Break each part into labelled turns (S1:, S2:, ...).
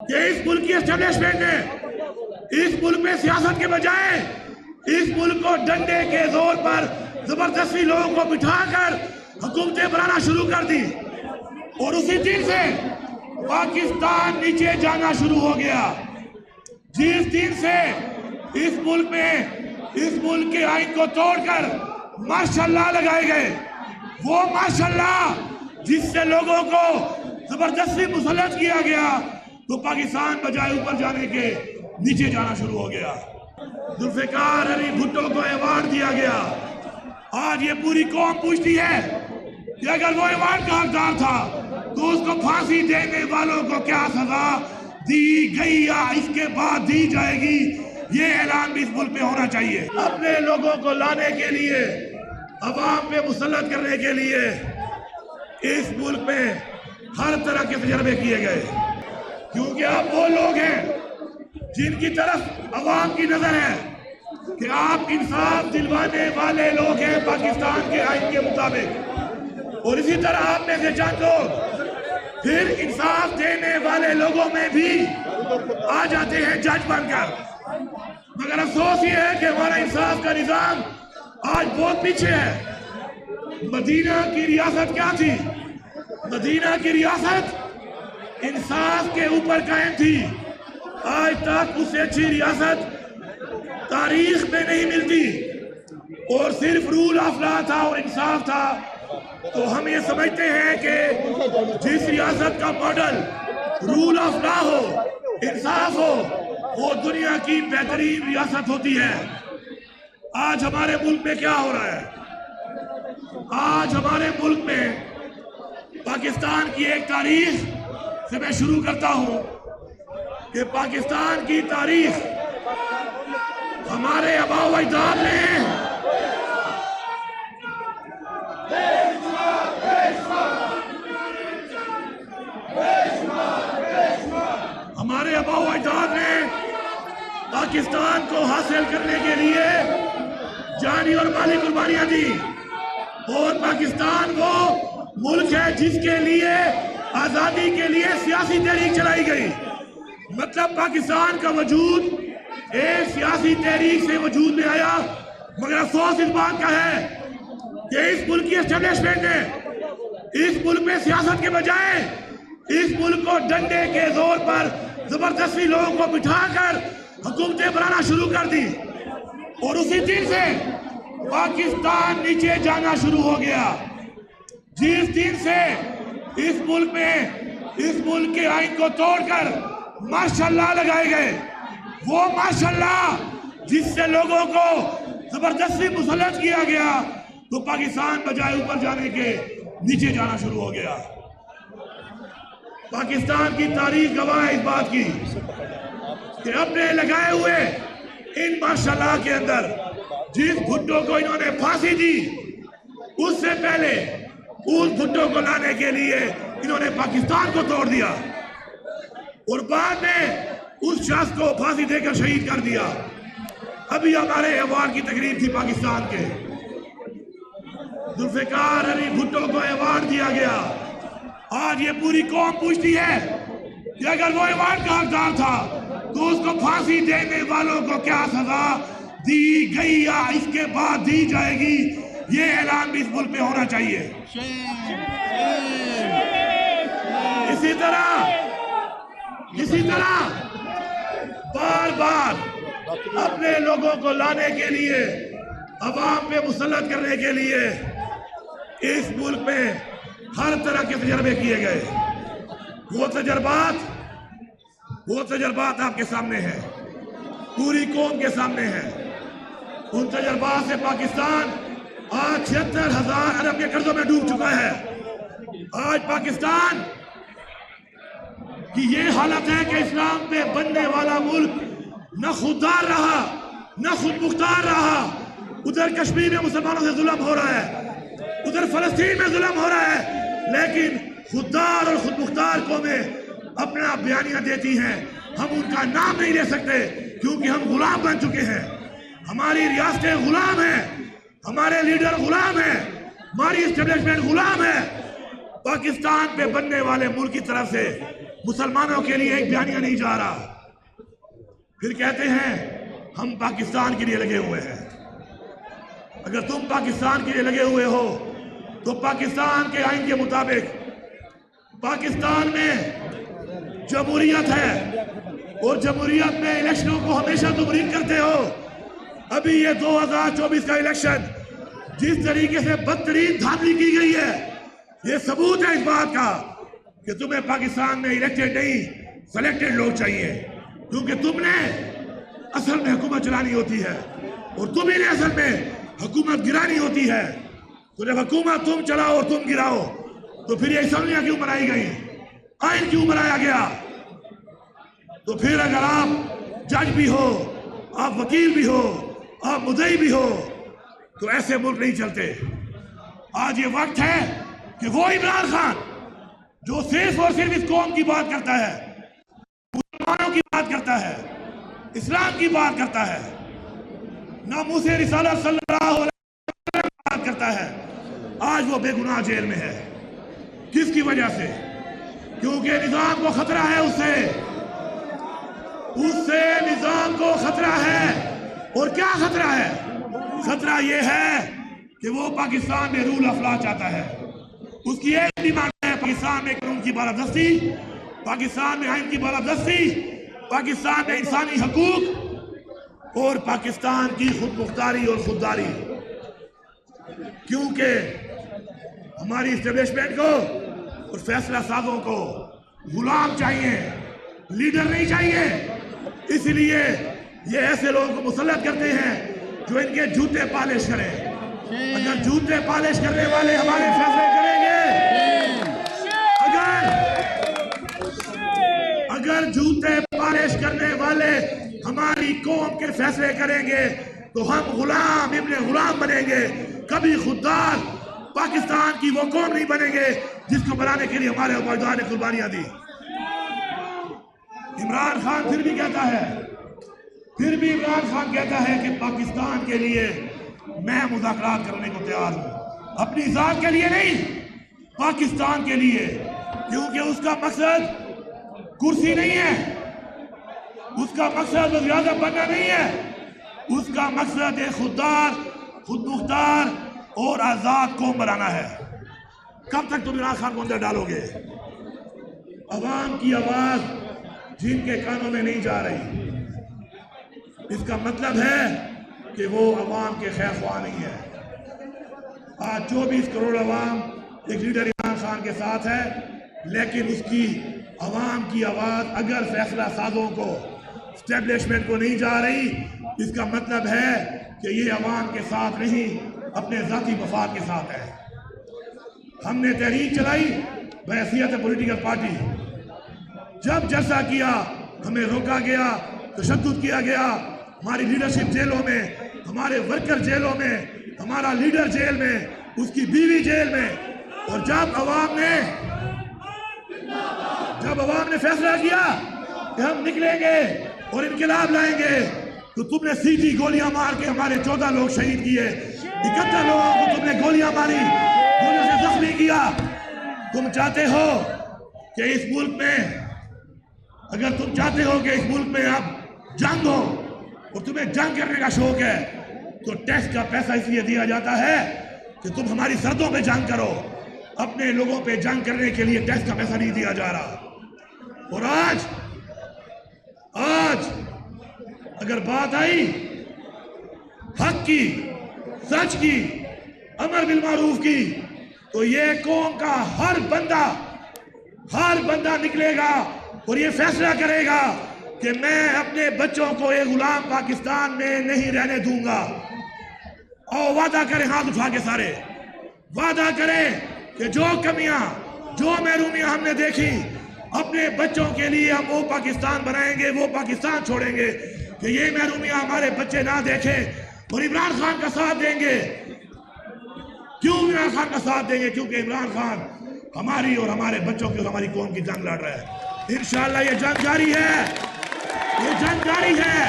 S1: کہ اس ملک کی اسٹیبلشمنٹ نے اس ملک میں سیاست کے بجائے اس ملک کو ڈنڈے کے زور پر زبردستی لوگوں کو بٹھا کر حکومتیں بنانا شروع کر دی، اور اسی دن سے پاکستان نیچے جانا شروع ہو گیا۔ جس دن سے اس ملک میں اس ملک کے آئین کو توڑ کر ماشاءاللہ لگائے گئے، وہ ماشاءاللہ جس سے لوگوں کو زبردستی مسلط کیا گیا، تو پاکستان بجائے اوپر جانے کے نیچے جانا شروع ہو گیا۔ ذوالفقار علی بھٹو کو ایوارڈ دیا گیا۔ آج یہ پوری قوم پوچھتی ہے کہ اگر وہ ایوارڈ کا حقدار تھا تو اس کو پھانسی دینے والوں کو کیا سزا دی گئی یا اس کے بعد دی جائے گی، یہ اعلان بھی اس ملک پہ ہونا چاہیے۔ اپنے لوگوں کو لانے کے لیے، عوام پہ مسلط کرنے کے لیے اس ملک میں ہر طرح کے تجربے کیے گئے، کیونکہ آپ وہ لوگ ہیں جن کی طرف عوام کی نظر ہے کہ آپ انصاف دلوانے والے لوگ ہیں پاکستان کے آئین کے مطابق، اور اسی طرح آپ میں سے چند لوگ پھر انصاف دینے والے لوگوں میں بھی آ جاتے ہیں جج بن کر۔ مگر افسوس یہ ہے کہ ہمارا انصاف کا نظام آج بہت پیچھے ہے۔ مدینہ کی ریاست کیا تھی؟ مدینہ کی ریاست انصاف کے اوپر قائم تھی۔ آج تک اس سے اچھی ریاست تاریخ میں نہیں ملتی، اور صرف رول آف لا تھا اور انصاف تھا۔ تو ہم یہ سمجھتے ہیں کہ جس ریاست کا ماڈل رول آف لا ہو، انصاف ہو، وہ دنیا کی بہترین ریاست ہوتی ہے۔ آج ہمارے ملک میں کیا ہو رہا ہے؟ آج ہمارے ملک میں پاکستان کی ایک تاریخ سے میں شروع کرتا ہوں کہ پاکستان کی تاریخ ہمارے آباء و اجداد نے پاکستان کو حاصل کرنے کے لیے جانی اور مالی قربانیاں دی، اور پاکستان وہ ملک ہے جس کے لیے آزادی کے لیے سیاسی تحریک چلائی گئی۔ مطلب پاکستان کا وجود ایک سیاسی تحریک سے وجود میں آیا۔ مگر افسوس اس بات کا ہے کہ اس ملک کی اسٹیبلشمنٹ نے اس ملک میں سیاست کے بجائے اس ملک کو ڈنڈے کے زور پر زبردستی لوگوں کو بٹھا کر حکومتیں بنانا شروع کر دی، اور اسی دن سے پاکستان نیچے جانا شروع ہو گیا۔ جس دن سے اس ملک میں اس ملک کے آئین کو توڑ کر ماشاءاللہ لگائے گئے، وہ ماشاءاللہ جس سے لوگوں کو زبردستی مسلط کیا گیا، تو پاکستان بجائے اوپر جانے کے نیچے جانا شروع ہو گیا۔ پاکستان کی تاریخ گواہ ہے اس بات کی کہ اپنے لگائے ہوئے ان ماشاءاللہ کے اندر جس بھٹو کو انہوں نے پھانسی دی، اس سے پہلے اس بھٹو کو لانے کے لیے انہوں نے پاکستان کو توڑ دیا، اور بعد میں اس شخص کو پھانسی دے کر شہید کر دیا۔ ابھی ہمارے ایوارڈ کی تقریب تھی پاکستان کے، ذوالفقار علی بھٹو کو ایوارڈ دیا گیا۔ آج یہ پوری قوم پوچھتی ہے کہ اگر وہ ایوارڈ کا حقدار تھا تو اس کو پھانسی دینے والوں کو کیا سزا دی گئی یا اس کے بعد دی جائے گی، یہ اعلان بھی اس ملک پہ ہونا چاہیے۔ اسی طرح بار بار اپنے لوگوں کو لانے کے لیے، عوام پہ مسلط کرنے کے لیے اس ملک میں ہر طرح کے تجربے کیے گئے۔ وہ تجربات آپ کے سامنے ہیں، پوری قوم کے سامنے ہیں۔ ان تجربات سے پاکستان آج 76,000 ارب کے قرضوں میں ڈوب چکا ہے۔ آج پاکستان کی یہ حالت ہے کہ اسلام پہ بننے والا ملک نہ خوددار رہا نہ خود مختار رہا۔ ادھر کشمیر میں مسلمانوں سے ظلم ہو رہا ہے، ادھر فلسطین میں ظلم ہو رہا ہے، لیکن خوددار اور خود مختار قومیں اپنا بیانیہ دیتی ہیں۔ ہم ان کا نام نہیں لے سکتے کیونکہ ہم غلام بن چکے ہیں۔ ہماری ریاستیں غلام ہیں، ہمارے لیڈر غلام ہیں، ہماری اسٹیبلشمنٹ غلام ہے۔ پاکستان پہ بننے والے ملک کی طرف سے مسلمانوں کے لیے ایک بیانیہ نہیں جا رہا. پھر کہتے ہیں ہم پاکستان کے لیے لگے ہوئے ہیں. اگر تم پاکستان کے لیے لگے ہوئے ہو تو پاکستان کے آئین کے مطابق پاکستان میں جمہوریت ہے اور جمہوریت میں الیکشنوں کو ہمیشہ تم ریگ کرتے ہو. ابھی یہ 2024 کا الیکشن جس طریقے سے بدترین دھاندلی کی گئی ہے یہ ثبوت ہے اس بات کا کہ تمہیں پاکستان میں الیکٹڈ نہیں سلیکٹڈ لوگ چاہیے، کیونکہ تم نے اصل میں حکومت چلانی ہوتی ہے اور تم ہی نے اصل میں حکومت گرانی ہوتی ہے. تو جب حکومت تم چلاؤ اور تم گراؤ تو پھر یہ اسمبلیاں کیوں بنائی گئی، آئین کیوں بنایا گیا؟ تو پھر اگر آپ جج بھی ہو، آپ وکیل بھی ہو، آپ مدعی بھی ہو تو ایسے ملک نہیں چلتے. آج یہ وقت ہے کہ وہ عمران خان جو صرف اور صرف اس قوم کی بات کرتا ہے، مسلمانوں کی بات کرتا ہے، اسلام کی بات کرتا ہے، ناموس رسالت صلی اللہ علیہ وسلم کی بات کرتا ہے، آج وہ بے گناہ جیل میں ہے. کس کی وجہ سے؟ کیونکہ نظام کو خطرہ ہے، اس سے نظام کو خطرہ ہے. اور کیا خطرہ ہے؟ خطرہ یہ ہے کہ وہ پاکستان میں رول آف لا چاہتا ہے. اس کی ایک ڈیمانڈ ہے پاکستان میں قانون کی بالادستی، پاکستان میں آئین کی بالادستی، پاکستان میں انسانی حقوق اور پاکستان کی خود مختاری اور خودداری. کیونکہ ہماری اسٹیبلشمنٹ کو اور فیصلہ سازوں کو غلام چاہیے، لیڈر نہیں چاہیے. اس لیے یہ ایسے لوگوں کو مسلط کرتے ہیں جو ان کے جوتے پالش کریں. اگر جوتے پالش کرنے والے ہمارے فیصلے کریں گے، اگر جوتے پالش کرنے والے ہماری قوم کے فیصلے کریں گے تو ہم غلام ابن غلام بنیں گے. کبھی خوددار پاکستان کی وہ قوم نہیں بنیں گے جس کو بنانے کے لیے ہمارے ابائدان نے قربانیاں دی. عمران خان پھر بھی عمران خان کہتا ہے کہ پاکستان کے لیے میں مذاکرات کرنے کو تیار ہوں، اپنی ذات کے لیے نہیں، پاکستان کے لیے. کیونکہ اس کا مقصد کرسی نہیں ہے، اس کا مقصد وزیر اعظم بننا نہیں ہے، اس کا مقصد ایک خوددار، خود مختار اور آزاد قوم بنانا ہے. کب تک تم عمران خان کو اندر ڈالو گے؟ عوام کی آواز جن کے کانوں میں نہیں جا رہی، اس کا مطلب ہے کہ وہ عوام کے خیر خواہ نہیں ہے. آج 24 کروڑ عوام ایک لیڈر عمران خان کے ساتھ ہے، لیکن اس کی عوام کی آواز اگر فیصلہ سازوں کو، اسٹیبلشمنٹ کو نہیں جا رہی، اس کا مطلب ہے کہ یہ عوام کے ساتھ نہیں، اپنے ذاتی مفاد کے ساتھ ہے. ہم نے تحریک چلائی بحیثیت پولیٹیکل پارٹی. جب جلسہ کیا ہمیں روکا گیا، تشدد کیا گیا، ہماری لیڈرشپ جیلوں میں، ہمارے ورکر جیلوں میں، ہمارا لیڈر جیل میں، اس کی بیوی جیل میں. اور جب عوام نے فیصلہ کیا کہ ہم نکلیں گے اور انقلاب لائیں گے تو تم نے سیدھی گولیاں مار کے ہمارے 14 لوگ شہید کیے، 71 لوگوں کو تم نے گولیاں ماری، گولیوں سے زخمی کیا. تم چاہتے ہو کہ اس ملک میں، اگر تم چاہتے ہو کہ اس ملک میں اب جنگ ہو اور تمہیں جنگ کرنے کا شوق ہے تو ٹیکس کا پیسہ اس لیے دیا جاتا ہے کہ تم ہماری سرحدوں پہ جنگ کرو. اپنے لوگوں پہ جنگ کرنے کے لیے ٹیکس کا پیسہ نہیں دیا جا رہا. اور آج اگر بات آئی حق کی، سچ کی، امر بالمعروف کی، تو یہ قوم کا ہر بندہ نکلے گا اور یہ فیصلہ کرے گا کہ میں اپنے بچوں کو ایک غلام پاکستان میں نہیں رہنے دوں گا. اور وعدہ کریں، ہاتھ اٹھا کے سارے وعدہ کریں کہ جو کمیاں، جو محرومیاں ہم نے دیکھی، اپنے بچوں کے لیے ہم وہ پاکستان بنائیں گے، وہ پاکستان چھوڑیں گے کہ یہ محرومیاں ہمارے بچے نہ دیکھیں. اور عمران خان کا ساتھ دیں گے. کیوں عمران خان کا ساتھ دیں گے؟ کیونکہ عمران خان ہماری اور ہمارے بچوں کی اور ہماری قوم کی جنگ لڑ رہا ہے. انشاءاللہ یہ جنگ جاری ہے، یہ جنگ جاری ہے.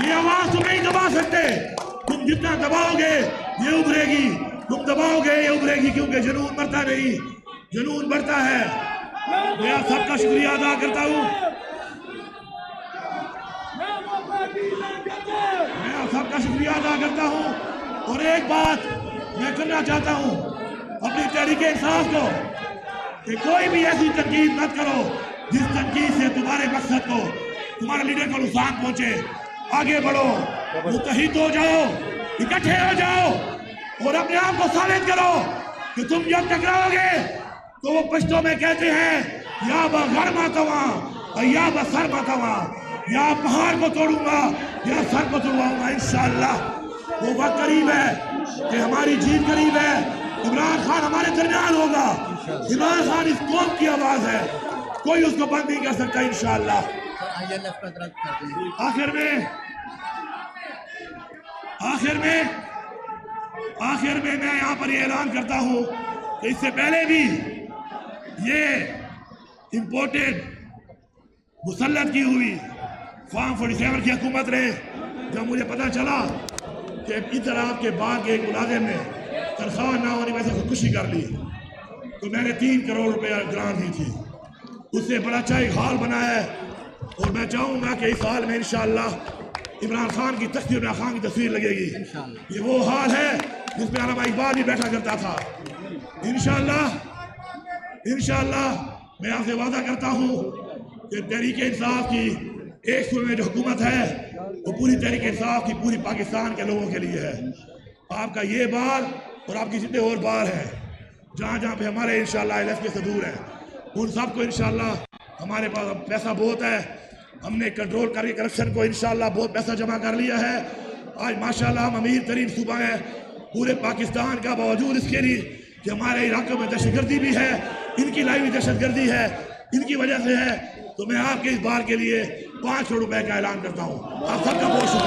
S1: یہ آواز تم نہیں دبا سکتے. تم جتنا دباؤ گے یہ ابھرے گی، تم دباؤ گے یہ ابھرے گی. کیونکہ جنون مرتا نہیں، جنون بڑھتا ہے. میں آپ سب کا شکریہ ادا کرتا ہوں. میں آپ سب کا شکریہ ادا کرتا ہوں. اور ایک بات میں کرنا چاہتا ہوں اپنی تحریک انصاف کو کہ کوئی بھی ایسی تنقید مت کرو جس تنقید سے تمہارے مقصد کو، تمہارے لیڈر کو نقصان پہنچے. آگے بڑھو، متحد ہو جاؤ، اکٹھے ہو جاؤ اور اپنے آپ کو ثابت کرو کہ تم جب ٹکراؤ گے تو وہ پشتوں میں کہتے ہیں یا بغیر ماتوا یا بسر ماتوا، یا پہاڑ کو توڑوں گا یا سر کو توڑواؤں گا. انشاءاللہ وہ وقت قریب ہے کہ ہماری جیت قریب ہے. عمران خان ہمارے درمیان ہوگا. عمران خان اس قوم کی آواز ہے، کوئی اس کو بند نہیں کر سکتا. انشاءاللہ آخر میں میں یہاں پر یہ اعلان کرتا ہوں کہ اس سے پہلے بھی یہ امپورٹڈ مسلط کی ہوئی فارم 47 کی حکومت رہے. جب مجھے پتا چلا کہ ادھر آپ کے بعد کے ایک ملازم نے تنخواہ نہ ہونے میں سے خودکشی کر لی تو میں نے 3 کروڑ روپے گرانٹ دی تھی. اس سے بڑا اچھا ایک ہال بنا ہے اور میں چاہوں گا کہ اس ہال میں انشاءاللہ عمران خان کی تختی عمران خان کی تصویر لگے گی. یہ وہ ہال ہے جس میں علامہ اقبال بھی بیٹھا کرتا تھا. انشاءاللہ میں آپ سے وعدہ کرتا ہوں کہ تحریک انصاف کی ایک صوبے میں جو حکومت ہے وہ پوری تحریک انصاف کی پوری پاکستان کے لوگوں کے لیے ہے. آپ کا یہ بار اور آپ کی جتنے اور بار ہیں جہاں جہاں پہ ہمارے انشاءاللہ ایل ایف کے صدور ہیں ان سب کو انشاءاللہ ہمارے پاس پیسہ بہت ہے. ہم نے کنٹرول کر کے کرپشن کو انشاءاللہ بہت پیسہ جمع کر لیا ہے. آج ماشاءاللہ ہم امیر ترین صوبہ ہیں پورے پاکستان کا، باوجود اس کے لیے کہ ہمارے علاقوں میں دہشت گردی بھی ہے، ان کی لائی ہوئی دہشت گردی ہے، ان کی وجہ سے ہے. تو میں آپ کے اس بار کے لیے 5 کروڑ روپے کا اعلان کرتا ہوں. آپ سب کا بہت شکریہ.